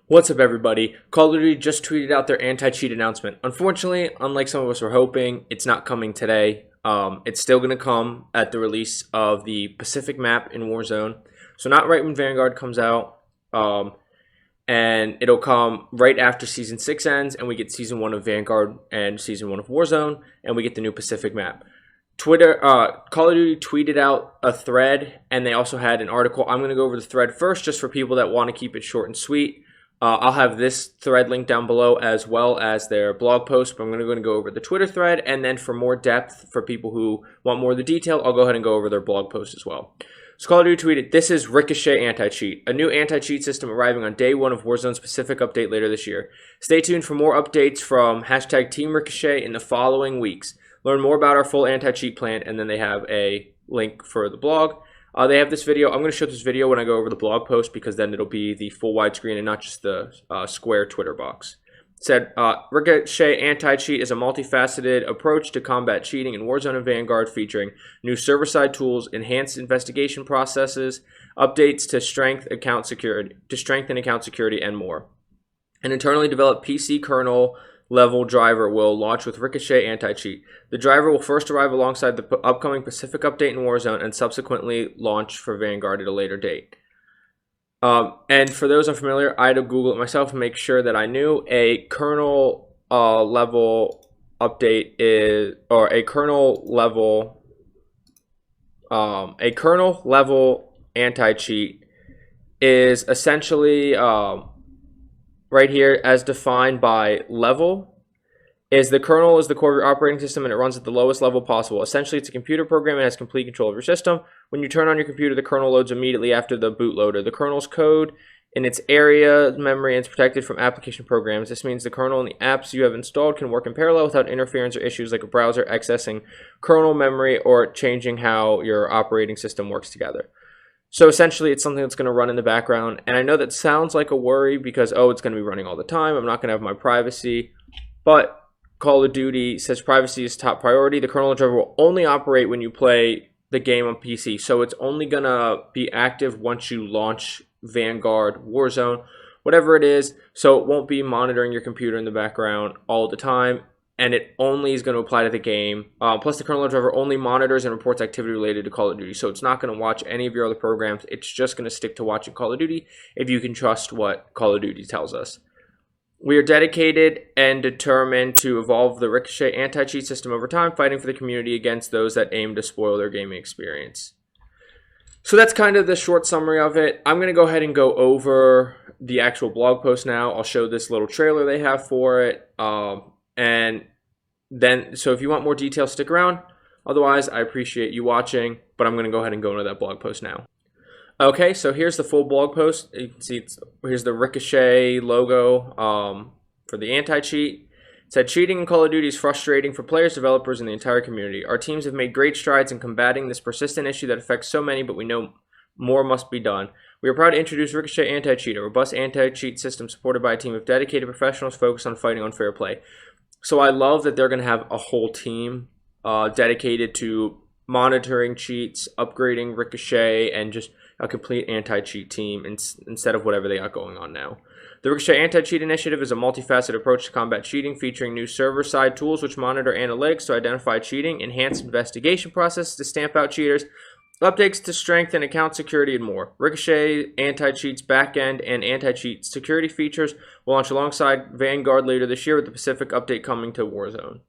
What's up, everybody? Call of Duty just tweeted out their anti-cheat announcement. Unfortunately, unlike some of us were hoping, it's not coming today. It's still going to come at the release of the Pacific map in Warzone. So not right when Vanguard comes out, and it'll come right after Season 6 ends, and we get Season 1 of Vanguard and Season 1 of Warzone, and we get the new Pacific map. Call of Duty tweeted out a thread, and they also had an article. I'm going to go over the thread first, just for people that want to keep it short and sweet. I'll have this thread linked down below as well as their blog post, but I'm going to go over the Twitter thread, and then for more depth, for people who want more of the detail, I'll go ahead and go over their blog post as well. So Call of Duty tweeted, "This is Ricochet anti-cheat, a new anti-cheat system arriving on day one of Warzone's Pacific update later this year. Stay tuned for more updates from hashtag Team Ricochet in the following weeks. Learn more about our full anti-cheat plan," and then they have a link for the blog. They have this video. I'm going to show this video when I go over the blog post, because then it'll be the full widescreen and not just the square Twitter box. It said, Ricochet anti-cheat is a multifaceted approach to combat cheating in Warzone and Vanguard, featuring new server-side tools, enhanced investigation processes, updates to strengthen account security, and more. An internally developed PC kernel level driver will launch with Ricochet anti-cheat. The driver will first arrive alongside the upcoming Pacific update in Warzone and subsequently launch for Vanguard at a later date. And for those unfamiliar, I had to Google it myself and make sure that I knew. A kernel level update is, or a kernel level anti-cheat is essentially right here, as defined by level, is the kernel is the core of your operating system, and it runs at the lowest level possible. Essentially, it's a computer program and has complete control of your system. When you turn on your computer, the kernel loads immediately after the bootloader. The kernel's code in its area memory and is protected from application programs. This means the kernel and the apps you have installed can work in parallel without interference or issues like a browser accessing kernel memory or changing how your operating system works together. So essentially, it's something that's going to run in the background. And I know that sounds like a worry because, oh, it's going to be running all the time. I'm not going to have my privacy. But Call of Duty says privacy is top priority. The kernel driver will only operate when you play the game on PC. So it's only going to be active once you launch Vanguard, Warzone, whatever it is. So it won't be monitoring your computer in the background all the time. And it only is going to apply to the game. Plus, the kernel driver only monitors and reports activity related to Call of Duty. So it's not going to watch any of your other programs. It's just going to stick to watching Call of Duty if you can trust what Call of Duty tells us. We are dedicated and determined to evolve the Ricochet anti-cheat system over time, fighting for the community against those that aim to spoil their gaming experience. So that's kind of the short summary of it. I'm going to go ahead and go over the actual blog post now. I'll show this little trailer they have for it. And then, so if you want more details, stick around. Otherwise, I appreciate you watching, but I'm going to go ahead and go into that blog post now. Okay, so here's the full blog post. You can see here's the Ricochet logo for the anti-cheat. It said, "Cheating in Call of Duty is frustrating for players, developers, and the entire community. Our teams have made great strides in combating this persistent issue that affects so many, but we know more must be done. We are proud to introduce Ricochet Anti-Cheat, a robust anti-cheat system supported by a team of dedicated professionals focused on fighting unfair play." So I love that they're going to have a whole team dedicated to monitoring cheats, upgrading Ricochet, and just a complete anti-cheat team instead of whatever they got going on now. The Ricochet Anti-Cheat Initiative is a multifaceted approach to combat cheating, featuring new server-side tools which monitor analytics to identify cheating, enhanced investigation processes to stamp out cheaters, updates to strengthen account security, and more. Ricochet Anti-Cheat's backend and anti-cheat security features will launch alongside Vanguard later this year, with the Pacific update coming to Warzone.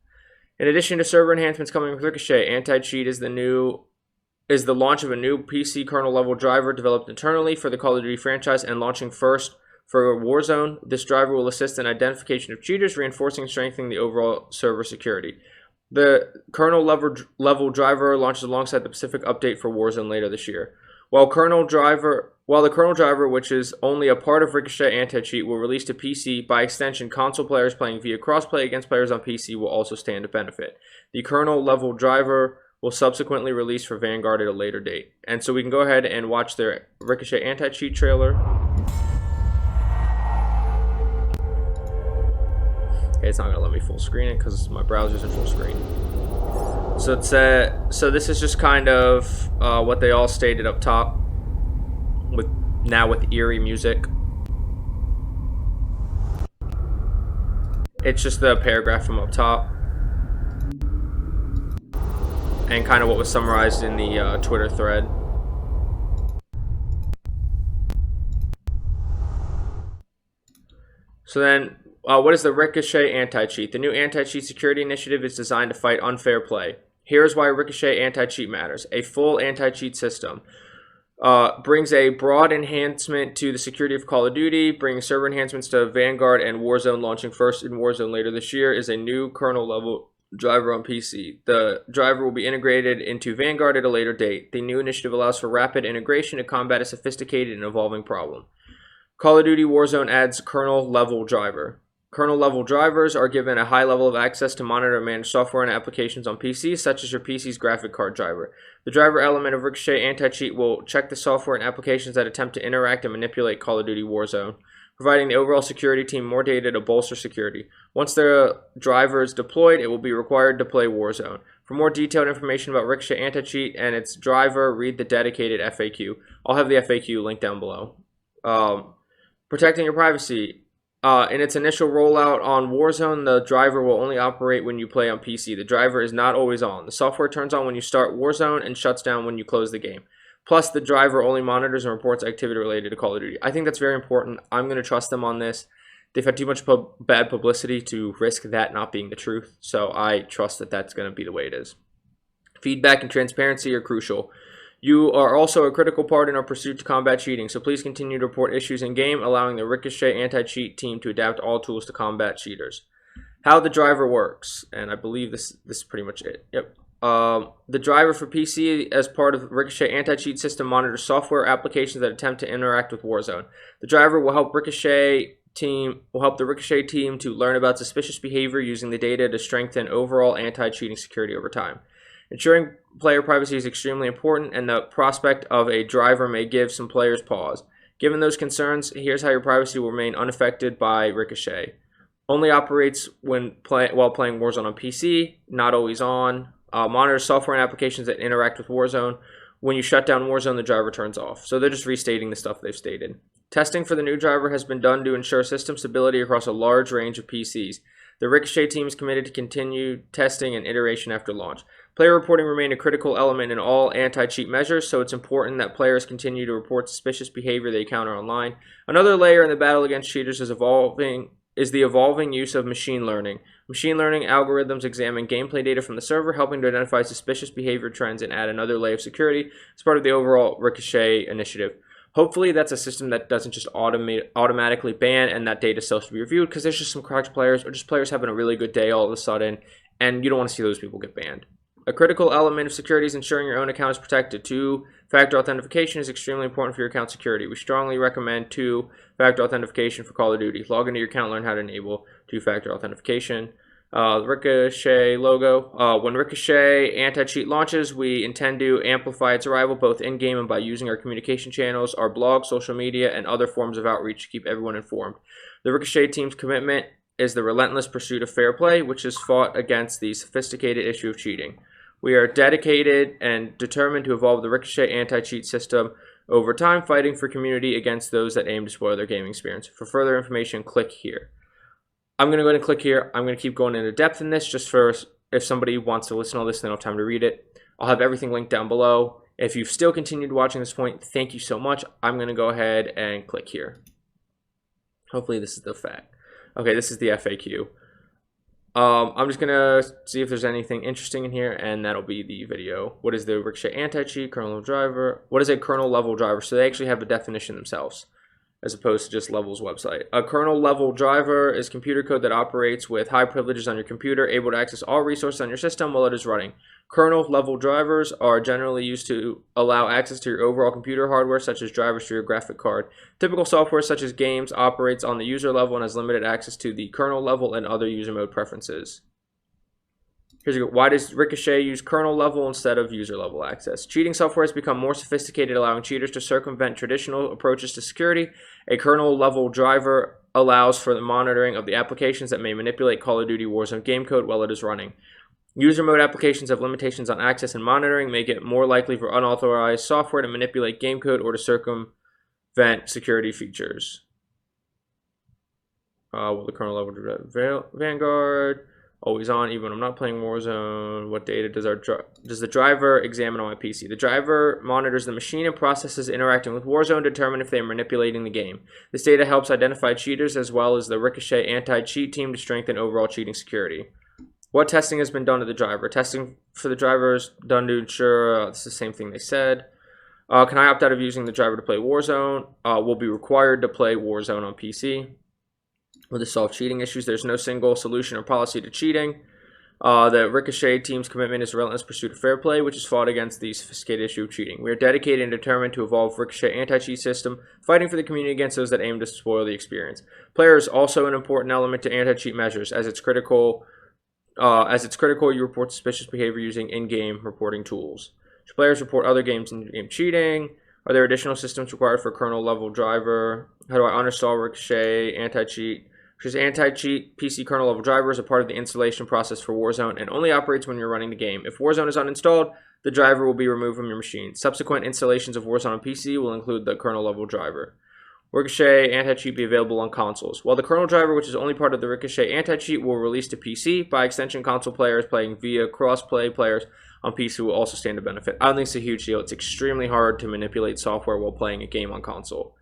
In addition to server enhancements coming with Ricochet, Anti-Cheat is the launch of a new PC kernel level driver developed internally for the Call of Duty franchise and launching first for Warzone. This driver will assist in identification of cheaters, reinforcing and strengthening the overall server security. The kernel level driver launches alongside the Pacific update for Warzone later this year. While the kernel driver, which is only a part of Ricochet Anti-Cheat, will release to PC, by extension, console players playing via Crossplay against players on PC will also stand to benefit. The kernel level driver will subsequently release for Vanguard at a later date. And so we can go ahead and watch their Ricochet Anti-Cheat trailer. Okay, it's not going to let me full screen it because my browser's in full screen. So it's so this is just kind of what they all stated up top, with eerie music. It's just the paragraph from up top and kind of what was summarized in the Twitter thread. So then, what is the Ricochet anti-cheat? The new anti-cheat security initiative is designed to fight unfair play. Here's why Ricochet anti-cheat matters. A full anti-cheat system brings a broad enhancement to the security of Call of Duty, bringing server enhancements to Vanguard and Warzone, launching first in Warzone later this year, is a new kernel-level driver on PC. The driver will be integrated into Vanguard at a later date. The new initiative allows for rapid integration to combat a sophisticated and evolving problem. Call of Duty Warzone adds kernel-level driver. Kernel-level drivers are given a high level of access to monitor and manage software and applications on PCs, such as your PC's graphic card driver. The driver element of Ricochet anti-cheat will check the software and applications that attempt to interact and manipulate Call of Duty Warzone, providing the overall security team more data to bolster security. Once the driver is deployed, it will be required to play Warzone. For more detailed information about Ricochet anti-cheat and its driver, read the dedicated FAQ. I'll have the FAQ linked down below. Protecting your privacy. In its initial rollout on Warzone, the driver will only operate when you play on PC. The driver is not always on. The software turns on when you start Warzone and shuts down when you close the game. Plus, the driver only monitors and reports activity related to Call of Duty. I think that's very important. I'm going to trust them on this. They've had too much bad publicity to risk that not being the truth, so I trust that that's going to be the way it is. Feedback and transparency are crucial. You are also a critical part in our pursuit to combat cheating, so please continue to report issues in-game, allowing the Ricochet anti-cheat team to adapt all tools to combat cheaters. How the driver works, and I believe this is pretty much it. Yep. The driver for PC, as part of Ricochet anti-cheat system, monitors software applications that attempt to interact with Warzone. The driver will help the Ricochet team to learn about suspicious behavior using the data to strengthen overall anti-cheating security over time. Ensuring player privacy is extremely important, and the prospect of a driver may give some players pause. Given those concerns, here's how your privacy will remain unaffected by Ricochet. Only operates while playing Warzone on PC, not always on. Monitors software and applications that interact with Warzone. When you shut down Warzone, the driver turns off. So they're just restating the stuff they've stated. Testing for the new driver has been done to ensure system stability across a large range of PCs. The Ricochet team is committed to continued testing and iteration after launch. Player reporting remained a critical element in all anti-cheat measures, so it's important that players continue to report suspicious behavior they encounter online. Another layer in the battle against cheaters is the evolving use of machine learning. Machine learning algorithms examine gameplay data from the server, helping to identify suspicious behavior trends and add another layer of security as part of the overall Ricochet initiative. Hopefully that's a system that doesn't just automatically ban and that data still should be reviewed, because there's just some cracked players or just players having a really good day all of a sudden, and you don't want to see those people get banned. A critical element of security is ensuring your own account is protected. Two-factor authentication is extremely important for your account security. We strongly recommend two-factor authentication for Call of Duty. Log into your account, learn how to enable two-factor authentication. The Ricochet logo. When Ricochet anti-cheat launches, we intend to amplify its arrival both in-game and by using our communication channels, our blog, social media, and other forms of outreach to keep everyone informed. The Ricochet team's commitment is the relentless pursuit of fair play, which is fought against the sophisticated issue of cheating. We are dedicated and determined to evolve the Ricochet anti-cheat system over time, fighting for community against those that aim to spoil their gaming experience. For further information, click here. I'm going to go ahead and click here. I'm going to keep going into depth in this just for if somebody wants to listen to all this, they don't have time to read it. I'll have everything linked down below. If you've still continued watching this point, thank you so much. I'm going to go ahead and click here. Hopefully this is the fact. Okay, this is the FAQ. I'm just going to see if there's anything interesting in here, and that'll be the video. What is the Ricochet anti-cheat, kernel level driver? What is a kernel level driver? So they actually have a definition themselves, as opposed to just Level's website. A kernel level driver is computer code that operates with high privileges on your computer, able to access all resources on your system while it is running. Kernel level drivers are generally used to allow access to your overall computer hardware, such as drivers for your graphic card. Typical software such as games operates on the user level and has limited access to the kernel level and other user mode preferences. Here's a go. Why does Ricochet use kernel level instead of user level access? Cheating software has become more sophisticated, allowing cheaters to circumvent traditional approaches to security. A kernel level driver allows for the monitoring of the applications that may manipulate Call of Duty Warzone game code while it is running. User mode applications have limitations on access and monitoring, make it more likely for unauthorized software to manipulate game code or to circumvent security features. Will the kernel level Vanguard? Always on, even when I'm not playing Warzone. What data does the driver examine on my PC? The driver monitors the machine and processes interacting with Warzone to determine if they are manipulating the game. This data helps identify cheaters as well as the Ricochet anti-cheat team to strengthen overall cheating security. What testing has been done to the driver? Testing for the driver is done to ensure it's the same thing they said. Can I opt out of using the driver to play Warzone? Will be required to play Warzone on PC. Will this solve cheating issues? There's no single solution or policy to cheating. The Ricochet team's commitment is relentless pursuit of fair play, which is fought against the sophisticated issue of cheating. We are dedicated and determined to evolve Ricochet anti-cheat system, fighting for the community against those that aim to spoil the experience. Player is also an important element to anti-cheat measures, as it's critical you report suspicious behavior using in-game reporting tools. Should players report other games in-game cheating? Are there additional systems required for kernel level driver? How do I uninstall Ricochet anti-cheat? Because anti-cheat PC kernel level driver is a part of the installation process for Warzone and only operates when you're running the game. If Warzone is uninstalled, the driver will be removed from your machine. Subsequent installations of Warzone on PC will include the kernel level driver. Ricochet anti-cheat be available on consoles. While the kernel driver, which is only part of the Ricochet anti-cheat, will release to PC, by extension console players playing via Crossplay players on PC will also stand to benefit. I don't think it's a huge deal. It's extremely hard to manipulate software while playing a game on console.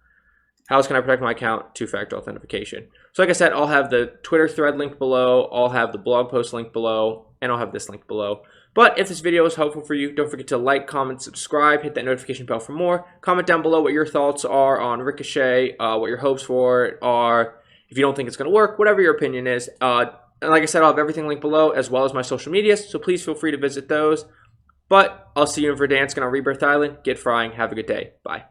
How else can I protect my account? Two-factor authentication. So like I said, I'll have the Twitter thread linked below, I'll have the blog post linked below, and I'll have this link below. But if this video was helpful for you, don't forget to like, comment, subscribe, hit that notification bell for more. Comment down below what your thoughts are on Ricochet, what your hopes for it are, if you don't think it's going to work, whatever your opinion is. And like I said, I'll have everything linked below, as well as my social medias, so please feel free to visit those. But I'll see you in Verdansk on Rebirth Island. Get frying. Have a good day. Bye.